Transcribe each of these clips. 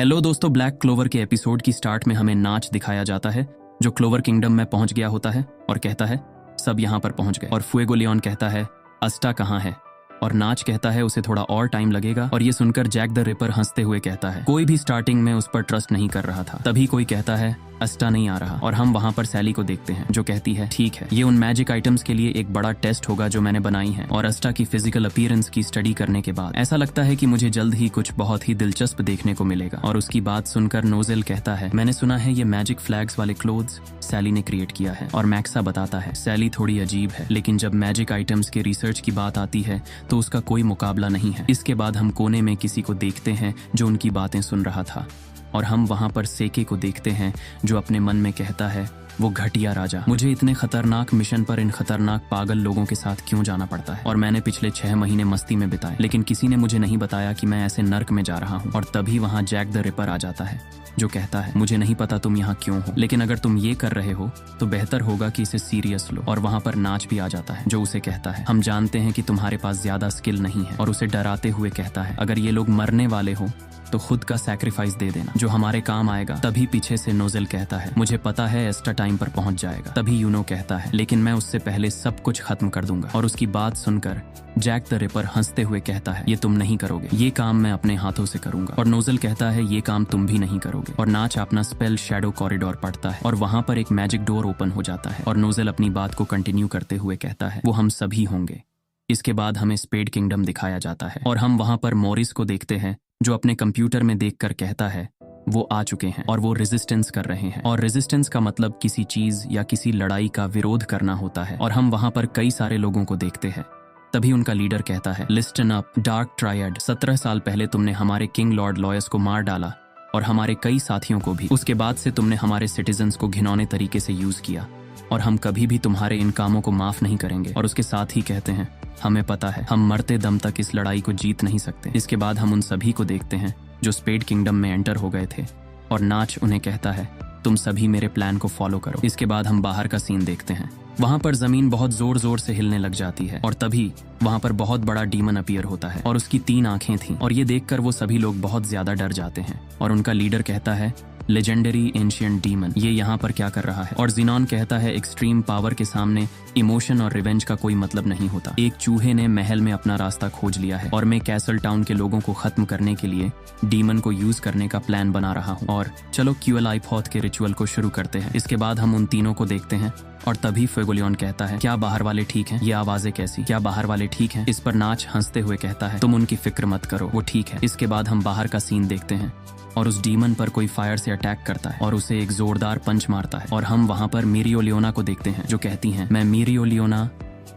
Hello दोस्तों, black clover के episode की स्टार्ट में हमें नाच दिखाया जाता है जो क्लोवर किंगडम में पहुंच गया होता है और कहता है सब यहां पर पहुंच गए। और फुएगो लियोन कहता है अस्टा कहां है, और नाच कहता है उसे थोड़ा और टाइम लगेगा। और ये सुनकर जैक द रिपर हंसते हुए कहता है कोई भी स्टार्टिंग में उस पर ट्रस्ट नहीं कर रहा था। तभी कोई कहता है अस्टा नहीं आ रहा, और हम वहां पर सैली को देखते हैं जो कहती है ठीक है, ये उन मैजिक आइटम्स के लिए एक बड़ा टेस्ट होगा जो मैंने बनाई है। और अस्टा की फिजिकल अपीयरेंस की स्टडी करने के बाद ऐसा लगता है कि मुझे जल्द ही कुछ बहुत ही दिलचस्प देखने को मिलेगा। और उसकी बात सुनकर नोजेल कहता है मैंने सुना है ये मैजिक फ्लैग्स वाले क्लोथ्स सैली ने क्रिएट किया है। और मैक्सा बताता है सैली थोड़ी अजीब है, लेकिन जब मैजिक आइटम्स के रिसर्च की बात आती है तो उसका कोई मुकाबला नहीं है। इसके बाद हम कोने में किसी को देखते हैं जो उनकी बातें सुन रहा था, और हम वहां पर सेके को देखते हैं जो अपने मन में कहता है वो घटिया राजा, मुझे इतने खतरनाक मिशन पर इन खतरनाक पागल लोगों के साथ क्यों जाना पड़ता है। और मैंने पिछले 6 महीने मस्ती में बिताए, लेकिन किसी ने मुझे नहीं बताया कि मैं ऐसे नर्क में जा रहा हूँ। और तभी वहां जैक द रिपर आ जाता है जो कहता है मुझे नहीं पता तुम यहाँ क्यों हो, लेकिन अगर तुम ये कर रहे हो तो बेहतर होगा कि इसे सीरियस लो। और वहां पर नाच भी आ जाता है जो उसे कहता है हम जानते हैं कि तुम्हारे पास ज्यादा स्किल नहीं है। और उसे डराते हुए कहता है अगर ये लोग मरने वाले हो तो खुद का सैक्रिफाइस दे देना जो हमारे काम आएगा। तभी पीछे से नोजेल कहता है मुझे पता है एस्टा टाइम पर पहुंच जाएगा। तभी यूनो कहता है लेकिन मैं उससे पहले सब कुछ खत्म कर दूंगा। और उसकी बात सुनकर जैक द रिपर हंसते हुए कहता है ये तुम नहीं करोगे, ये काम मैं अपने हाथों से करूंगा। और नोजेल कहता है ये काम तुम भी नहीं करोगे। और नाच अपना स्पेल शैडो कॉरिडोर पढ़ता है और वहां पर एक मैजिक डोर ओपन हो जाता है। और नोजेल अपनी बात को कंटिन्यू करते हुए कहता है वो हम सभी होंगे। इसके बाद हमें स्पेड किंगडम दिखाया जाता है और हम वहां पर मॉरिस को देखते हैं जो अपने कंप्यूटर में देखकर कहता है वो आ चुके हैं और वो रेजिस्टेंस कर रहे हैं। और रेजिस्टेंस का मतलब किसी चीज या किसी लड़ाई का विरोध करना होता है। और हम वहां पर कई सारे लोगों को देखते हैं। तभी उनका लीडर कहता है लिस्टन अप डार्क ट्रायड, 17 साल पहले तुमने हमारे किंग लॉर्ड लॉयस को मार डाला और हमारे कई साथियों को भी। उसके बाद से तुमने हमारे सिटीजन्स को घिनौने तरीके से यूज किया और हम कभी भी तुम्हारे इन कामों को माफ नहीं करेंगे। और उसके साथ ही कहते हैं हमें पता है हम मरते दम तक इस लड़ाई को जीत नहीं सकते। इसके बाद हम उन सभी को देखते हैं जो स्पेड किंगडम में एंटर हो गए थे और नाच उन्हें कहता है तुम सभी मेरे प्लान को फॉलो करो। इसके बाद हम बाहर का सीन देखते हैं। वहां पर जमीन बहुत जोर जोर से हिलने लग जाती है और तभी वहां पर बहुत बड़ा डीमन अपीयर होता है और उसकी 3 आंखें थीं। और ये देखकर वो सभी लोग बहुत ज्यादा डर जाते हैं। और उनका लीडर कहता है लेजेंडरी एंशिएंट डीमन ये यहाँ पर क्या कर रहा है। और जिनॉन कहता है एक्सट्रीम पावर के सामने इमोशन और रिवेंज का कोई मतलब नहीं होता। एक चूहे ने महल में अपना रास्ता खोज लिया है और मैं कैसल टाउन के लोगों को खत्म करने के लिए डीमन को यूज करने का प्लान बना रहा हूँ। और चलो क्यूएलाइफॉथ के रिचुअल को शुरू करते हैं। इसके बाद हम उन तीनों को देखते हैं और तभी फुएगो लियोन कहता है क्या बाहर वाले ठीक हैं? ये आवाजें कैसी? क्या बाहर वाले ठीक हैं? इस पर नाच हंसते हुए कहता है तुम उनकी फिक्र मत करो, वो ठीक है। इसके बाद हम बाहर का सीन देखते हैं और उस डीमन पर कोई फायर से अटैक करता है और उसे एक जोरदार पंच मारता है। और हम वहां पर मीरियो लियोना को देखते हैं जो कहती हैं मैं मीरियो लियोना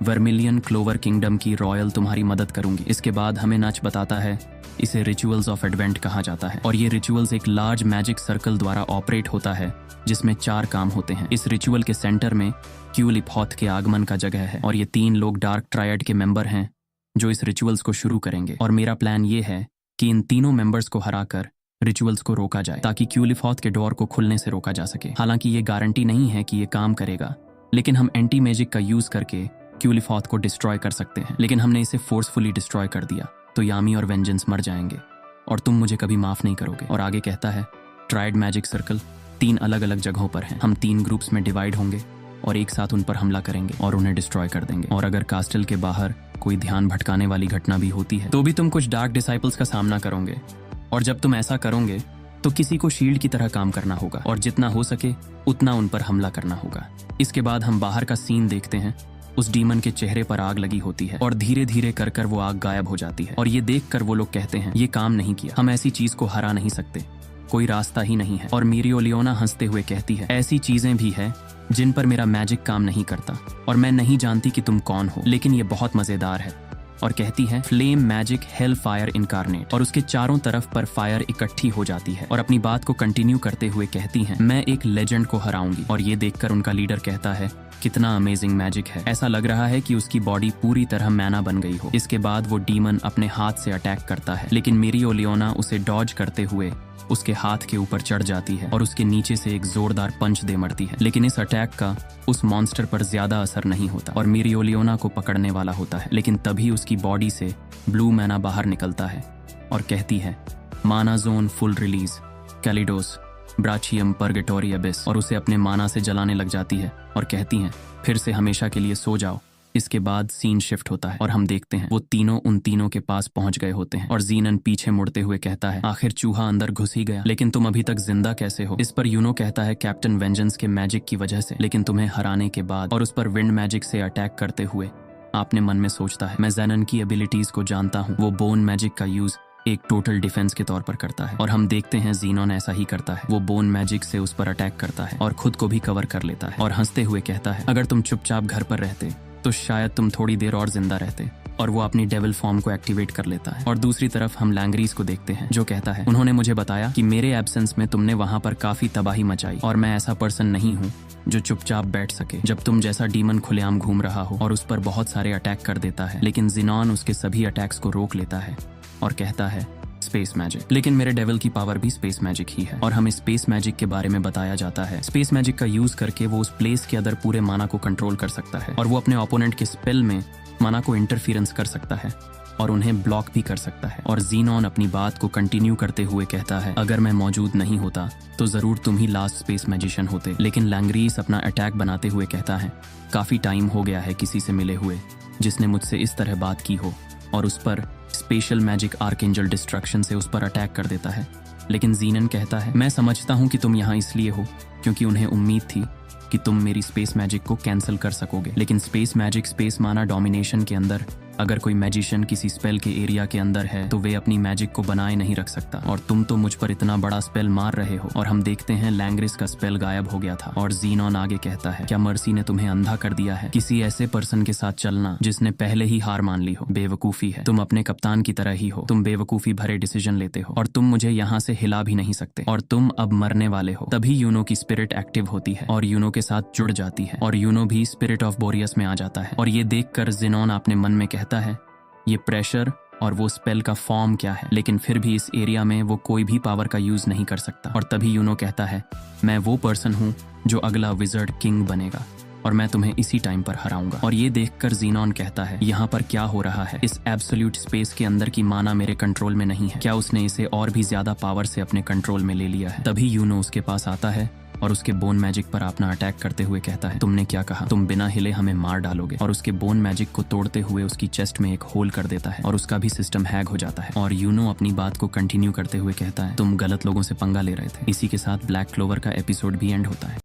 वर्मिलियन क्लोवर किंगडम की रॉयल तुम्हारी मदद करूंगी। इसके बाद हमें नाच बताता है इसे रिचुअल्स ऑफ एडवेंट कहा जाता है और ये रिचुअल्स एक लार्ज मैजिक सर्कल द्वारा ऑपरेट होता है जिसमें 4 काम होते हैं। इस रिचुअल के सेंटर में क्यूलिफॉथ के आगमन का जगह है और ये 3 लोग डार्क ट्रायड के मेंबर हैं जो इस रिचुअल्स को शुरू करेंगे। और मेरा प्लान ये है कि इन तीनों मेंबर्स को हराकर रिचुअल्स को रोका जाए ताकि क्यूलिफॉथ के डोर को खुलने से रोका जा सके। हालांकि ये गारंटी नहीं है कि ये काम करेगा, लेकिन हम एंटी मैजिक का यूज करके क्यूलिफॉथ को डिस्ट्रॉय कर सकते हैं। लेकिन हमने इसे फोर्सफुली डिस्ट्रॉय कर दिया तो यामी और वेंजेंस मर जाएंगे और तुम मुझे कभी माफ नहीं करोगे। और आगे कहता है ट्रायड मैजिक सर्कल 3 अलग अलग जगहों पर है। हम 3 ग्रुप्स में डिवाइड होंगे और एक साथ उन पर हमला करेंगे और उन्हें डिस्ट्रॉय कर देंगे। और अगर कास्टल के बाहर कोई ध्यान भटकाने वाली घटना भी होती है तो भी तुम कुछ डार्क डिसाइपल्स का सामना करोगे। और जब तुम ऐसा करोगे तो किसी को शील्ड की तरह काम करना होगा और जितना हो सके उतना उन पर हमला करना होगा। इसके बाद हम बाहर का सीन देखते हैं। उस डीमन के चेहरे पर आग लगी होती है और धीरे धीरे कर कर वो आग गायब हो जाती है। और ये देखकर वो लोग कहते हैं ये काम नहीं किया, हम ऐसी चीज को हरा नहीं सकते, कोई रास्ता ही नहीं है। और मीरियो लियोना हंसते हुए कहती है ऐसी चीजें भी है जिन पर मेरा मैजिक काम नहीं करता और मैं नहीं जानती कि तुम कौन हो, लेकिन ये बहुत मजेदार है। और कहती है flame magic hello fire incarnate. और उसके चारों तरफ पर फायर इकट्ठी हो जाती है और अपनी बात को कंटिन्यू करते हुए कहती हैं मैं एक लेजेंड को हराऊंगी। और ये देखकर उनका लीडर कहता है कितना अमेजिंग मैजिक है, ऐसा लग रहा है कि उसकी बॉडी पूरी तरह मैना बन गई हो। इसके बाद वो डीमन अपने हाथ से अटैक करता है, लेकिन मीरियो लियोना उसे डॉज करते हुए उसके हाथ के ऊपर चढ़ जाती है और उसके नीचे से एक जोरदार पंच दे मरती है। लेकिन इस अटैक का उस मॉन्स्टर पर ज्यादा असर नहीं होता और मीरियो लियोना को पकड़ने वाला होता है। लेकिन तभी उसकी बॉडी से ब्लू मैना बाहर निकलता है और कहती है माना जोन फुल रिलीज। कैलिडोस, ब्राचियम, पर्गेटोरी, एबिस, और उसे अपने माना से जलाने लग जाती है और कहती हैं फिर से हमेशा के लिए सो जाओ। इसके बाद सीन शिफ्ट होता है और हम देखते हैं वो तीनों उन तीनों के पास पहुंच गए होते हैं और ज़ीनन पीछे मुड़ते हुए कहता है आखिर चूहा अंदर घुस ही गया, लेकिन तुम अभी तक जिंदा कैसे हो? इस पर यूनो कहता है कैप्टन वेंजेंस के मैजिक की वजह से, लेकिन तुम्हें हराने के बाद और उस पर विंड मैजिक से अटैक करते हुए आपने मन में सोचता है मैं ज़ेनन की एबिलिटीज को जानता हूँ। वो बोन मैजिक का यूज एक टोटल डिफेंस के तौर पर करता है और हम देखते हैं ज़ीनॉन ऐसा ही करता है। वो बोन मैजिक से उस पर अटैक करता है और खुद को भी कवर कर लेता है और हंसते हुए कहता है अगर तुम चुपचाप घर पर रहते तो शायद तुम थोड़ी देर और जिंदा रहते, और वो अपनी डेविल फॉर्म को एक्टिवेट कर लेता है। और दूसरी तरफ हम लैंग्रीज को देखते हैं जो कहता है उन्होंने मुझे बताया कि मेरे एब्सेंस में तुमने वहां पर काफी तबाही मचाई और मैं ऐसा पर्सन नहीं हूँ जो चुपचाप बैठ सके जब तुम जैसा डीमन खुलेआम घूम रहा हो, और उस पर बहुत सारे अटैक कर देता है, लेकिन ज़ीनॉन उसके सभी अटैक्स को रोक लेता है और कहता है स्पेस मैजिक। लेकिन मेरे डेविल की पावर भी स्पेस मैजिक ही है और हमें स्पेस मैजिक के बारे में बताया जाता है। स्पेस मैजिक का यूज करके वो उस प्लेस के अंदर पूरे माना को कंट्रोल कर सकता है और वो अपने ओपोनेंट के स्पेल में माना को इंटरफियरेंस कर सकता है और उन्हें ब्लॉक भी कर सकता है। और ज़ीनॉन अपनी बात को कंटिन्यू करते हुए कहता है अगर मैं मौजूद नहीं होता तो जरूर तुम ही लास्ट स्पेस मैजिशियन होते। लेकिन लैंग्रीज अपना अटैक बनाते हुए कहता है काफी टाइम हो गया है किसी से मिले हुए जिसने मुझसे इस तरह बात की हो, और उस पर स्पेशल मैजिक आर्कएंजल डिस्ट्रक्शन से उस पर अटैक कर देता है। लेकिन ज़ीनन कहता है मैं समझता हूँ कि तुम यहाँ इसलिए हो क्योंकि उन्हें उम्मीद थी कि तुम मेरी स्पेस मैजिक को कैंसिल कर सकोगे, लेकिन स्पेस मैजिक स्पेस माना डोमिनेशन के अंदर अगर कोई मैजिशियन किसी स्पेल के एरिया के अंदर है तो वे अपनी मैजिक को बनाए नहीं रख सकता, और तुम तो मुझ पर इतना बड़ा स्पेल मार रहे हो। और हम देखते हैं लैंग्रिस का स्पेल गायब हो गया था और ज़ीनॉन आगे कहता है क्या मर्सी ने तुम्हें अंधा कर दिया है? किसी ऐसे पर्सन के साथ चलना जिसने पहले ही हार मान ली हो बेवकूफी है। तुम अपने कप्तान की तरह ही हो, तुम बेवकूफी भरे डिसीजन लेते हो और तुम मुझे यहाँ से हिला भी नहीं सकते और तुम अब मरने वाले हो। तभी यूनो की स्पिरिट एक्टिव होती है और यूनो के साथ जुड़ जाती है और यूनो भी स्पिरिट ऑफ बोरियस में आ जाता है। और ये देखकर ज़ीनॉन अपने मन में कहता है ये प्रेशर और वो स्पेल का फॉर्म क्या है, लेकिन फिर भी इस एरिया में वो कोई भी पावर का यूज नहीं कर सकता। और तभी यूनो कहता है मैं वो पर्सन हूँ जो अगला विजर्ड किंग बनेगा और मैं तुम्हें इसी टाइम पर हराऊंगा। और ये देखकर ज़ीनॉन कहता है यहाँ पर क्या हो रहा है? इस एब्सोल्यूट स्पेस के अंदर की माना मेरे कंट्रोल में नहीं है, क्या उसने इसे और भी ज्यादा पावर से अपने कंट्रोल में ले लिया है? तभी यूनो उसके पास आता है और उसके बोन मैजिक पर अपना अटैक करते हुए कहता है तुमने क्या कहा? तुम बिना हिले हमें मार डालोगे। और उसके बोन मैजिक को तोड़ते हुए उसकी चेस्ट में एक होल कर देता है और उसका भी सिस्टम हैक हो जाता है। और यूनो अपनी बात को कंटिन्यू करते हुए कहता है तुम गलत लोगों से पंगा ले रहे थे। इसी के साथ ब्लैक क्लोवर का एपिसोड भी एंड होता है।